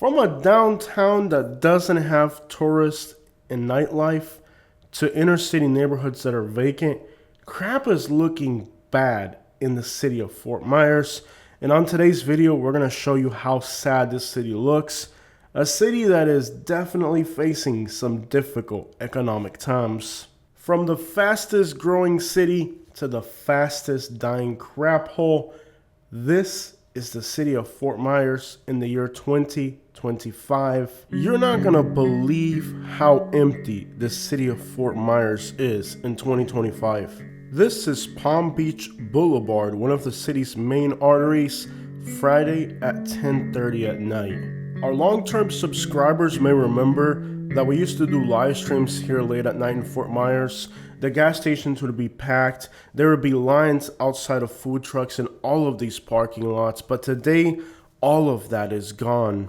From a downtown that doesn't have tourists and nightlife to inner city neighborhoods that are vacant, crap is looking bad in the city of Fort Myers. And on today's video, we're going to show you how sad this city looks. A city that is definitely facing some difficult economic times. From the fastest growing city to the fastest dying crap hole, this is the city of Fort Myers in the year 2025. You're not gonna believe how empty the city of Fort Myers is in 2025. This is Palm Beach Boulevard, one of the city's main arteries, Friday at 10:30 at night. Our long-term subscribers may remember that we used to do live streams here late at night in Fort Myers. The gas stations would be packed. There would be lines outside of food trucks in all of these parking lots. But today, all of that is gone.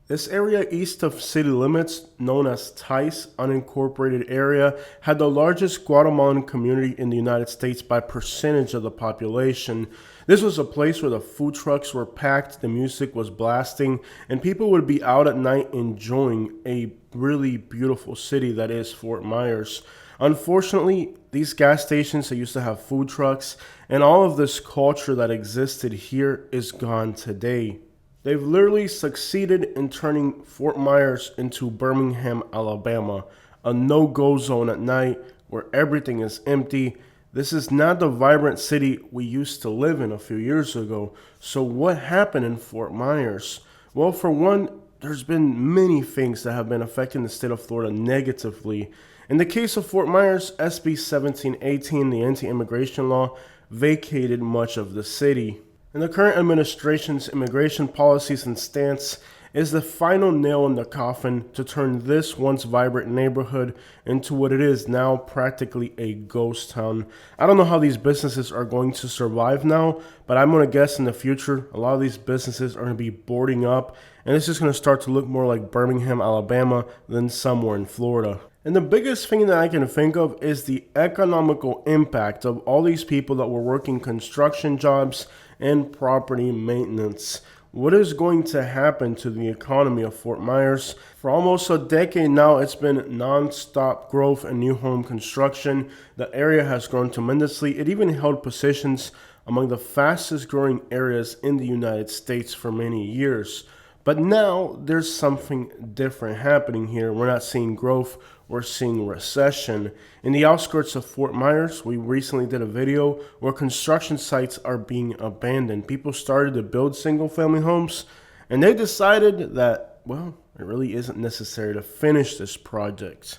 This area east of city limits, known as Tice Unincorporated Area, had the largest Guatemalan community in the United States by percentage of the population. This was a place where the food trucks were packed, the music was blasting, and people would be out at night enjoying a really beautiful city that is Fort Myers. Unfortunately, these gas stations that used to have food trucks and all of this culture that existed here is gone today. They've literally succeeded in turning Fort Myers into Birmingham, Alabama, a no-go zone at night where everything is empty. This is not the vibrant city we used to live in a few years ago. So what happened in Fort Myers? Well, for one, there's been many things that have been affecting the state of Florida negatively. In the case of Fort Myers, SB 1718, the anti-immigration law, vacated much of the city. And the current administration's immigration policies and stance is the final nail in the coffin to turn this once vibrant neighborhood into what it is now, practically a ghost town. I don't know how these businesses are going to survive now, but I'm going to guess in the future a lot of these businesses are going to be boarding up, and it's just going to start to look more like Birmingham, Alabama than somewhere in Florida. And the biggest thing that I can think of is the economical impact of all these people that were working construction jobs and property maintenance. What is going to happen to the economy of Fort Myers? For almost a decade now, it's been non-stop growth in new home construction. The area has grown tremendously. It even held positions among the fastest growing areas in the United States for many years. But now there's something different happening here. We're not seeing growth, we're seeing recession. In the outskirts of Fort Myers, we recently did a video where construction sites are being abandoned. People started to build single family homes and they decided that, well, it really isn't necessary to finish this project.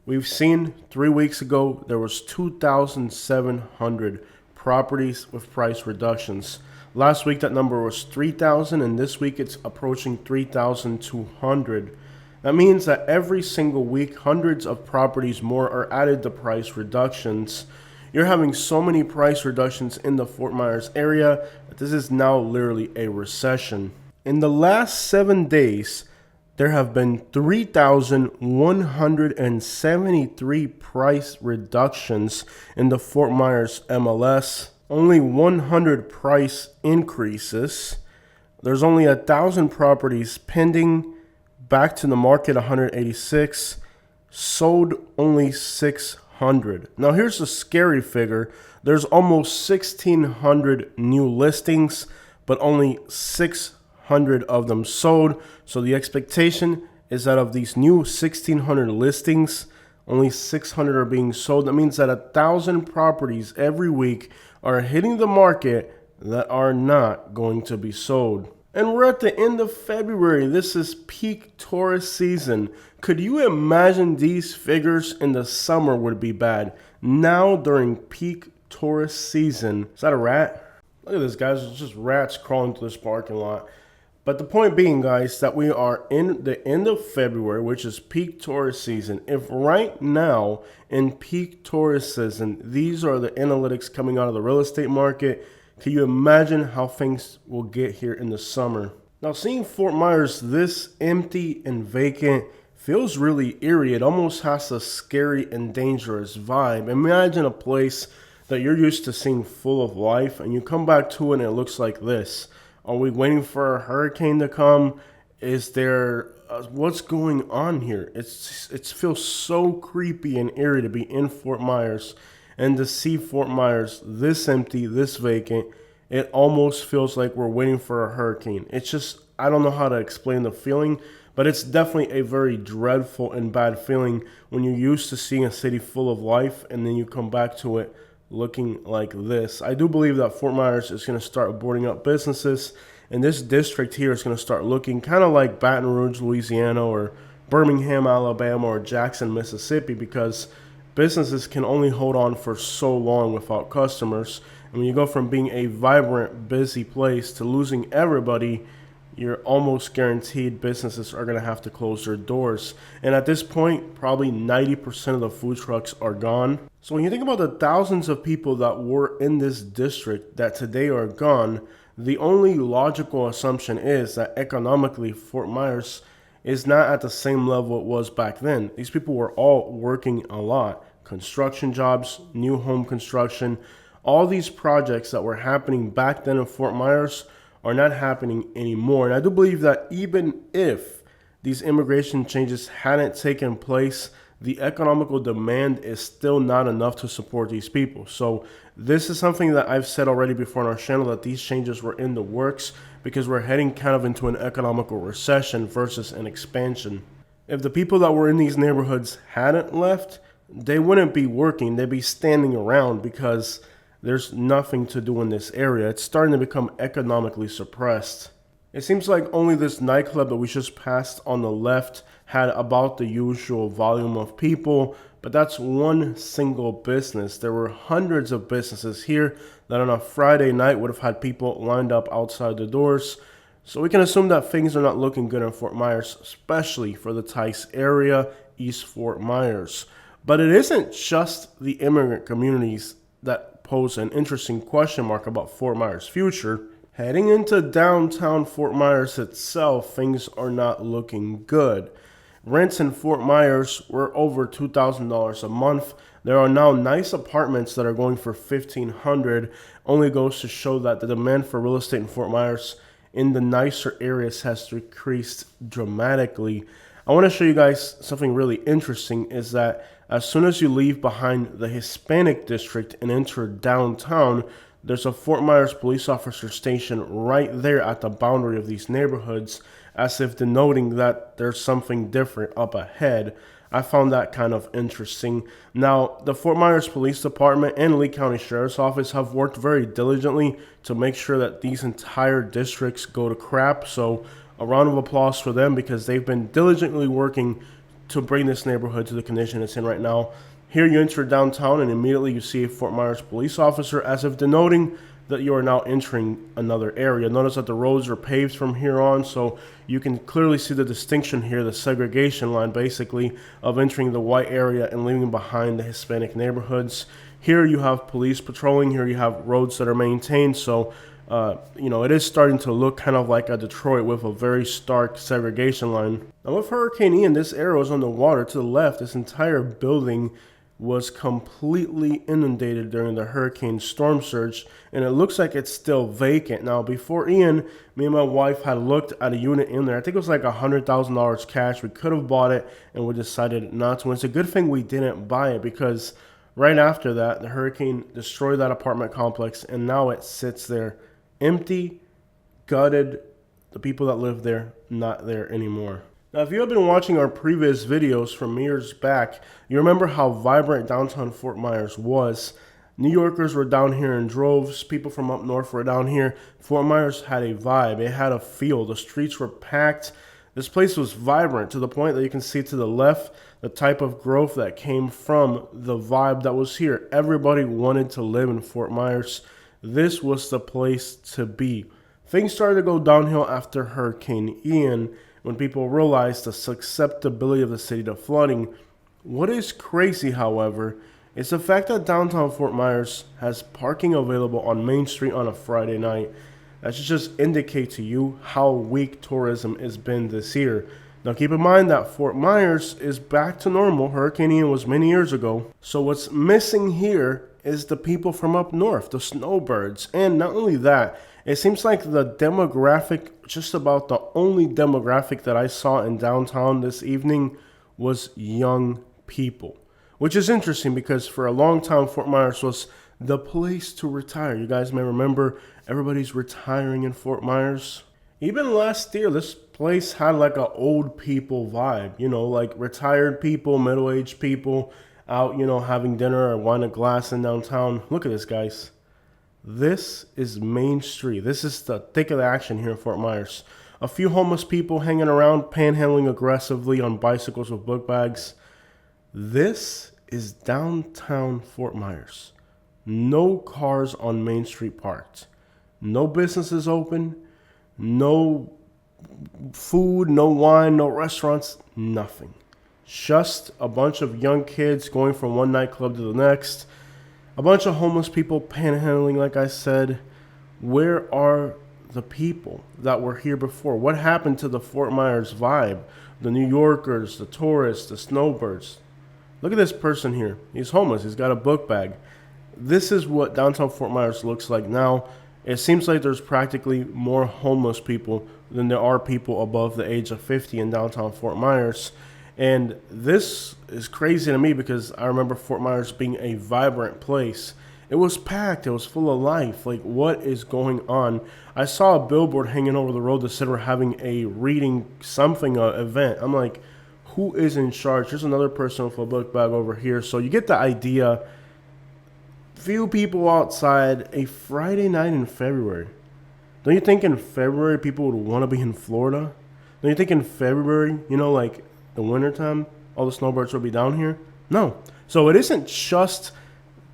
We've seen 3 weeks ago, there was 2,700 properties with price reductions. Last week, that number was 3,000, and this week it's approaching 3,200. That means that every single week, hundreds of properties more are added to price reductions. You're having so many price reductions in the Fort Myers area that this is now literally a recession. In the last 7 days, there have been 3,173 price reductions in the Fort Myers MLS. Only 100 price increases. There's only 1,000 properties pending. Back to the market, 186. Sold only 600. Now here's the scary figure. There's almost 1,600 new listings, but only 600 of them sold. So the expectation is that of these new 1,600 listings, only 600 are being sold. That means that 1,000 properties every week are hitting the market that are not going to be sold. And we're at the end of February. This is peak tourist season. Could you imagine these figures in the summer would be bad? Now during peak tourist season. Is that a rat? Look at this, guys. It's just rats crawling through this parking lot. But the point being, guys, that we are in the end of February, which is peak tourist season. If right now in peak tourist season, these are the analytics coming out of the real estate market, can you imagine how things will get here in the summer? Now, seeing Fort Myers this empty and vacant feels really eerie. It almost has a scary and dangerous vibe. Imagine a place that you're used to seeing full of life and you come back to it and it looks like this. Are we waiting for a hurricane to come? Is there what's going on here? It feels so creepy and eerie to be in Fort Myers and to see Fort Myers this empty, this vacant. It almost feels like we're waiting for a hurricane. It's just, I don't know how to explain the feeling, but it's definitely a very dreadful and bad feeling when you're used to seeing a city full of life and then you come back to it looking like this. I do believe that Fort Myers is going to start boarding up businesses, and this district here is going to start looking kind of like Baton Rouge, Louisiana, or Birmingham, Alabama, or Jackson, Mississippi, because businesses can only hold on for so long without customers. And when you go from being a vibrant, busy place to losing everybody, you're almost guaranteed businesses are going to have to close their doors. And at this point, probably 90% of the food trucks are gone. So when you think about the thousands of people that were in this district that today are gone, the only logical assumption is that economically, Fort Myers is not at the same level it was back then. These people were all working a lot. Construction jobs, new home construction, all these projects that were happening back then in Fort Myers are not happening anymore. And I do believe that even if these immigration changes hadn't taken place, the economical demand is still not enough to support these people. So this is something that I've said already before on our channel, that these changes were in the works because we're heading kind of into an economical recession versus an expansion. If the people that were in these neighborhoods hadn't left, they wouldn't be working. They'd be standing around because there's nothing to do in this area. It's starting to become economically suppressed. It seems like only this nightclub that we just passed on the left had about the usual volume of people, but that's one single business. There were hundreds of businesses here that on a Friday night would have had people lined up outside the doors. So we can assume that things are not looking good in Fort Myers, especially for the Tice area, East Fort Myers. But it isn't just the immigrant communities that pose an interesting question mark about Fort Myers' future. Heading into downtown Fort Myers itself, things are not looking good. Rents in Fort Myers were over $2,000 a month. There are now nice apartments that are going for $1,500. Only goes to show that the demand for real estate in Fort Myers in the nicer areas has decreased dramatically. I want to show you guys something really interesting, is that as soon as you leave behind the Hispanic district and enter downtown, there's a Fort Myers police officer station right there at the boundary of these neighborhoods, as if denoting that there's something different up ahead. I found that kind of interesting. Now, the Fort Myers Police Department and Lee County Sheriff's Office have worked very diligently to make sure that these entire districts go to crap. So a round of applause for them, because they've been diligently working to bring this neighborhood to the condition it's in right now. Here you enter downtown and immediately you see a Fort Myers police officer, as if denoting that you are now entering another area. Notice that the roads are paved from here on, so you can clearly see the distinction here, the segregation line basically, of entering the white area and leaving behind the Hispanic neighborhoods. Here you have police patrolling, here you have roads that are maintained, so it is starting to look kind of like a Detroit with a very stark segregation line. Now with Hurricane Ian, this arrow is on the water to the left. This entire building was completely inundated during the hurricane storm surge, and it looks like it's still vacant. Now before Ian, me and my wife had looked at a unit in there. I think it was like $100,000 cash. We could have bought it and we decided not to. And it's a good thing we didn't buy it, because right after that, the hurricane destroyed that apartment complex, and now it sits there empty, gutted. The people that live there, not there anymore. Now, if you have been watching our previous videos from years back, you remember how vibrant downtown Fort Myers was. New Yorkers were down here in droves. People from up north were down here. Fort Myers had a vibe. It had a feel. The streets were packed. This place was vibrant to the point that you can see to the left the type of growth that came from the vibe that was here. Everybody wanted to live in Fort Myers. This was the place to be. Things started to go downhill after Hurricane Ian, when people realized the susceptibility of the city to flooding. What is crazy, however, is the fact that downtown Fort Myers has parking available on Main Street on a Friday night. That should just indicate to you how weak tourism has been this year. Now keep in mind that Fort Myers is back to normal. Hurricane Ian was many years ago. So what's missing here is the people from up north, the snowbirds. And not only that, it seems like the demographic just about the only demographic that I saw in downtown this evening was young people, which is interesting because for a long time, Fort Myers was the place to retire. You guys may remember everybody's retiring in Fort Myers. Even last year, this place had like a old people vibe, like retired people, middle-aged people out, having dinner or wine a glass in downtown. Look at this, guys. This is Main Street. This is the thick of the action here in Fort Myers. A few homeless people hanging around, panhandling aggressively on bicycles with book bags. This is downtown Fort Myers. No cars on Main Street parked. No businesses open. No food, no wine, no restaurants, nothing. Just a bunch of young kids going from one nightclub to the next. A bunch of homeless people panhandling, like I said. Where are the people that were here before? What happened to the Fort Myers vibe? The New Yorkers, the tourists, the snowbirds. Look at this person here. He's homeless. He's got a book bag. This is what downtown Fort Myers looks like now. It seems like there's practically more homeless people than there are people above the age of 50 in downtown Fort Myers. And this is crazy to me because I remember Fort Myers being a vibrant place. It was packed. It was full of life. Like, what is going on? I saw a billboard hanging over the road that said we're having a reading something event. I'm like, who is in charge? There's another person with a book bag over here. So you get the idea. Few people outside a Friday night in February. Don't you think in February people would want to be in Florida? Don't you think in February, like the wintertime, all the snowbirds will be down here? No. So it isn't just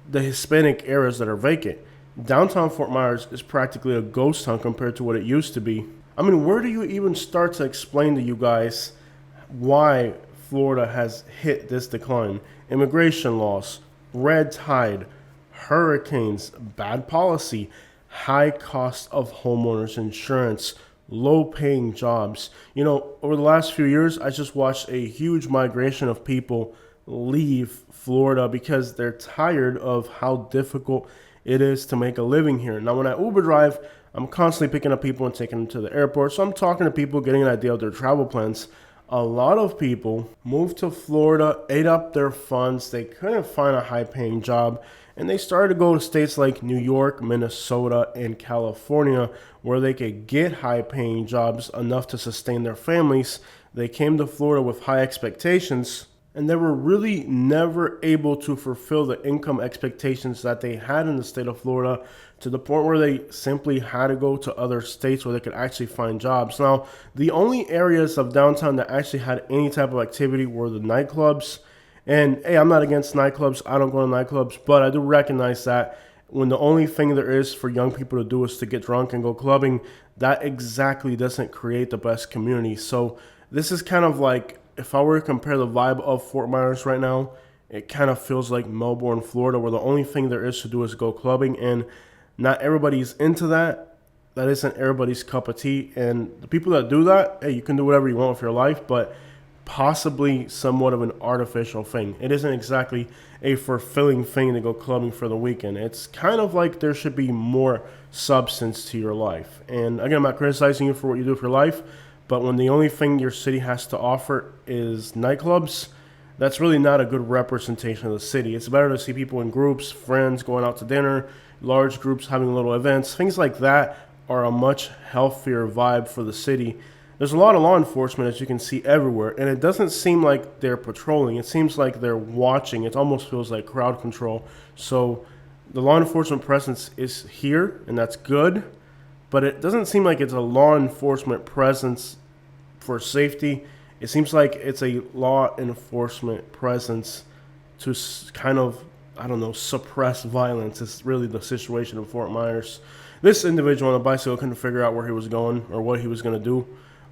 the Hispanic areas that are vacant. Downtown Fort Myers is practically a ghost town compared to what it used to be. I mean, where do you even start to explain to you guys why Florida has hit this decline? Immigration laws, red tide, hurricanes, bad policy, high cost of homeowners insurance, low paying jobs. Over the last few years, I just watched a huge migration of people leave Florida because they're tired of how difficult it is to make a living here. Now, when I Uber drive, I'm constantly picking up people and taking them to the airport. So I'm talking to people, getting an idea of their travel plans. A lot of people moved to Florida, ate up their funds. They couldn't find a high paying job. And they started to go to states like New York, Minnesota, and California where they could get high-paying jobs enough to sustain their families. They came to Florida with high expectations, and they were really never able to fulfill the income expectations that they had in the state of Florida to the point where they simply had to go to other states where they could actually find jobs. Now, the only areas of downtown that actually had any type of activity were the nightclubs. And hey, I'm not against nightclubs. I don't go to nightclubs, but I do recognize that when the only thing there is for young people to do is to get drunk and go clubbing, that exactly doesn't create the best community. So this is kind of like, if I were to compare the vibe of Fort Myers right now, it kind of feels like Melbourne, Florida, where the only thing there is to do is go clubbing. And not everybody's into that. That isn't everybody's cup of tea. And the people that do that, hey, you can do whatever you want with your life, but possibly somewhat of an artificial thing. It isn't exactly a fulfilling thing to go clubbing for the weekend. It's kind of like there should be more substance to your life. And again, I'm not criticizing you for what you do for life, but when the only thing your city has to offer is nightclubs, that's really not a good representation of the city. It's better to see people in groups, friends going out to dinner, large groups having little events. Things like that are a much healthier vibe for the city. There's a lot of law enforcement, as you can see, everywhere, and it doesn't seem like they're patrolling. It seems like they're watching. It almost feels like crowd control. So the law enforcement presence is here, and that's good, but it doesn't seem like it's a law enforcement presence for safety. It seems like it's a law enforcement presence to kind of, suppress violence. It's really the situation in Fort Myers. This individual on a bicycle couldn't figure out where he was going or what he was going to do.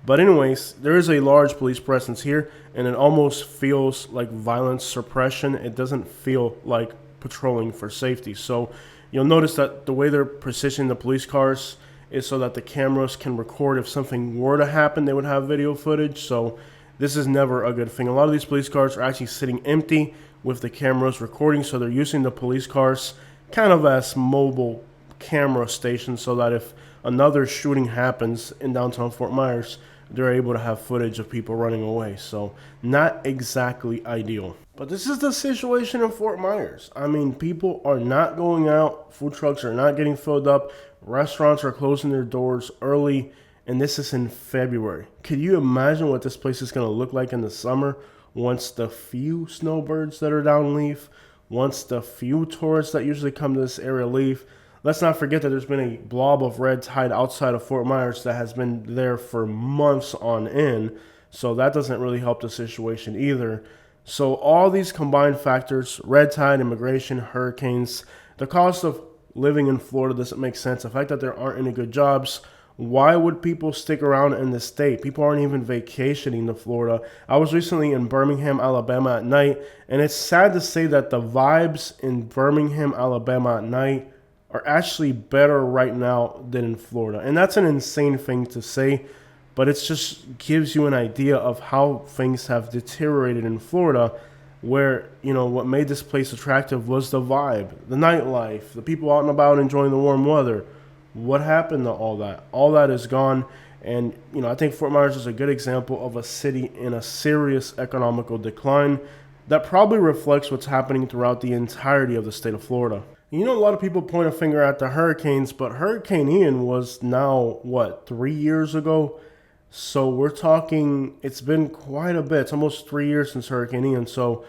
But anyways, there is a large police presence here, and it almost feels like violence suppression. It doesn't feel like patrolling for safety. So you'll notice that the way they're positioning the police cars is so that the cameras can record if something were to happen, they would have video footage. So this is never a good thing. A lot of these police cars are actually sitting empty with the cameras recording, so they're using the police cars kind of as mobile camera stations so that if another shooting happens in downtown Fort Myers, they're able to have footage of people running away. So not exactly ideal. But this is the situation in Fort Myers. I mean, people are not going out. Food trucks are not getting filled up. Restaurants are closing their doors early. And this is in February. Could you imagine what this place is going to look like in the summer once the few snowbirds that are down leave, once the few tourists that usually come to this area leave? Let's not forget that there's been a blob of red tide outside of Fort Myers that has been there for months on end. So that doesn't really help the situation either. So all these combined factors, red tide, immigration, hurricanes, the cost of living in Florida doesn't make sense. The fact that there aren't any good jobs, why would people stick around in the state? People aren't even vacationing to Florida. I was recently in Birmingham, Alabama at night, and it's sad to say that the vibes in Birmingham, Alabama at night are actually better right now than in Florida. And that's an insane thing to say, but it just gives you an idea of how things have deteriorated in Florida, where, you know, what made this place attractive was the vibe, the nightlife, the people out and about enjoying the warm weather. What happened to all that? All that is gone. And, you know, I think Fort Myers is a good example of a city in a serious economical decline that probably reflects what's happening throughout the entirety of the state of Florida. You know, a lot of people point a finger at the hurricanes, but Hurricane Ian was now, 3 years ago? So we're talking, it's been quite a bit. It's almost 3 years since Hurricane Ian. So,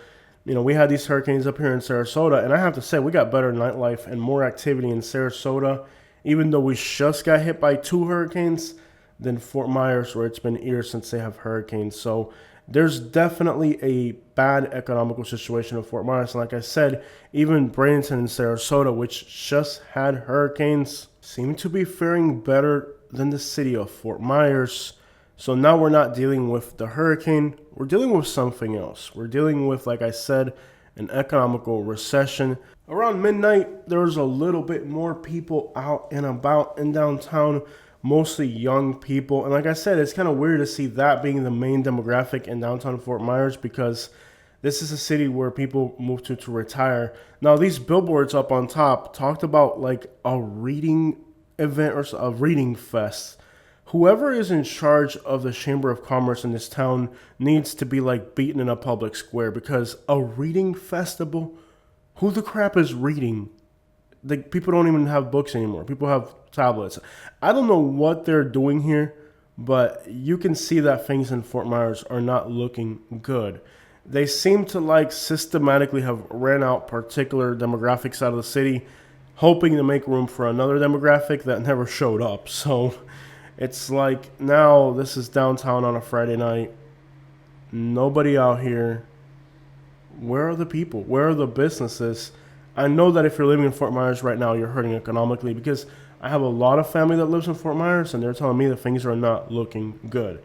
you know, we had these hurricanes up here in Sarasota, and I have to say, we got better nightlife and more activity in Sarasota, even though we just got hit by 2 hurricanes, than Fort Myers, where it's been years since they have hurricanes. So there's definitely a bad economical situation in Fort Myers. And like I said, even Bradenton and Sarasota, which just had hurricanes, seem to be faring better than the city of Fort Myers. So now we're not dealing with the hurricane. We're dealing with something else. We're dealing with, like I said, an economical recession. Around midnight, there was a little bit more people out and about in downtown, mostly young people. And like I said, it's kind of weird to see that being the main demographic in downtown Fort Myers, because this is a city where people move to retire. Now, these billboards up on top talked about like a reading event or a reading fest. Whoever is in charge of the Chamber of Commerce in this town needs to be like beaten in a public square, because a reading festival, who the crap is reading? Like, people don't even have books anymore. People have tablets. I don't know what they're doing here, but you can see that things in Fort Myers are not looking good. They seem to like systematically have ran out particular demographics out of the city, hoping to make room for another demographic that never showed up. So it's like, now this is downtown on a Friday night. Nobody out here. Where are the people? Where are the businesses? I know that if you're living in Fort Myers right now, you're hurting economically, because I have a lot of family that lives in Fort Myers, and they're telling me that things are not looking good.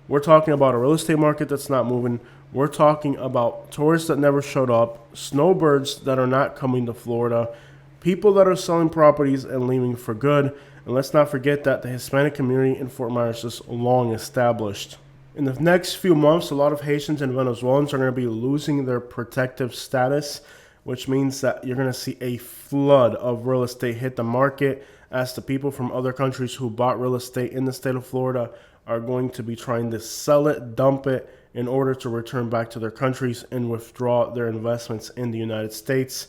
We're talking about a real estate market that's not moving. We're talking about tourists that never showed up, snowbirds that are not coming to Florida, people that are selling properties and leaving for good. And let's not forget that the Hispanic community in Fort Myers is long established. In the next few months, a lot of Haitians and Venezuelans are going to be losing their protective status, which means that you're going to see a flood of real estate hit the market, as the people from other countries who bought real estate in the state of Florida are going to be trying to sell it, dump it, in order to return back to their countries and withdraw their investments in the United States.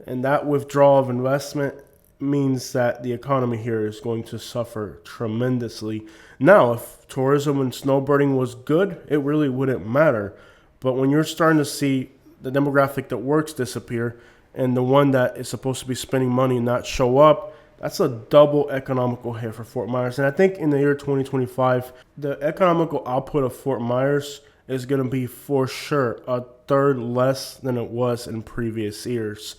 And that withdrawal of investment means that the economy here is going to suffer tremendously. Now, if tourism and snowbirding was good, it really wouldn't matter. But when you're starting to see the demographic that works disappear, and the one that is supposed to be spending money not show up, that's a double economical hit for Fort Myers. And I think in the year 2025, the economical output of Fort Myers is going to be for sure a third less than it was in previous years.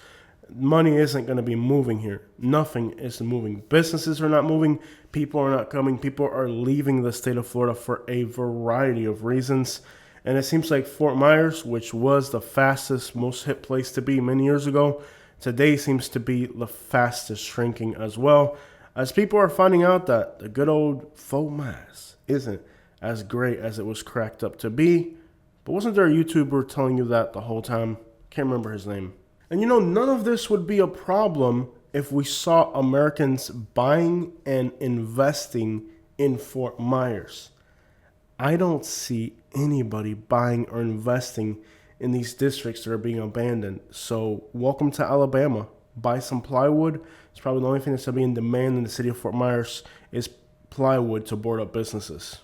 Money isn't going to be moving here. Nothing is moving. Businesses are not moving. People are not coming. People are leaving the state of Florida for a variety of reasons. And it seems like Fort Myers, which was the fastest, most hit place to be many years ago, today seems to be the fastest shrinking as well, as people are finding out that the good old Fort Myers isn't as great as it was cracked up to be. But wasn't there a YouTuber telling you that the whole time? Can't remember his name. And you know, none of this would be a problem if we saw Americans buying and investing in Fort Myers. I don't see anybody buying or investing in these districts that are being abandoned. So, welcome to Alabama. Buy some plywood. It's probably the only thing that's going to be in demand in the city of Fort Myers is plywood to board up businesses.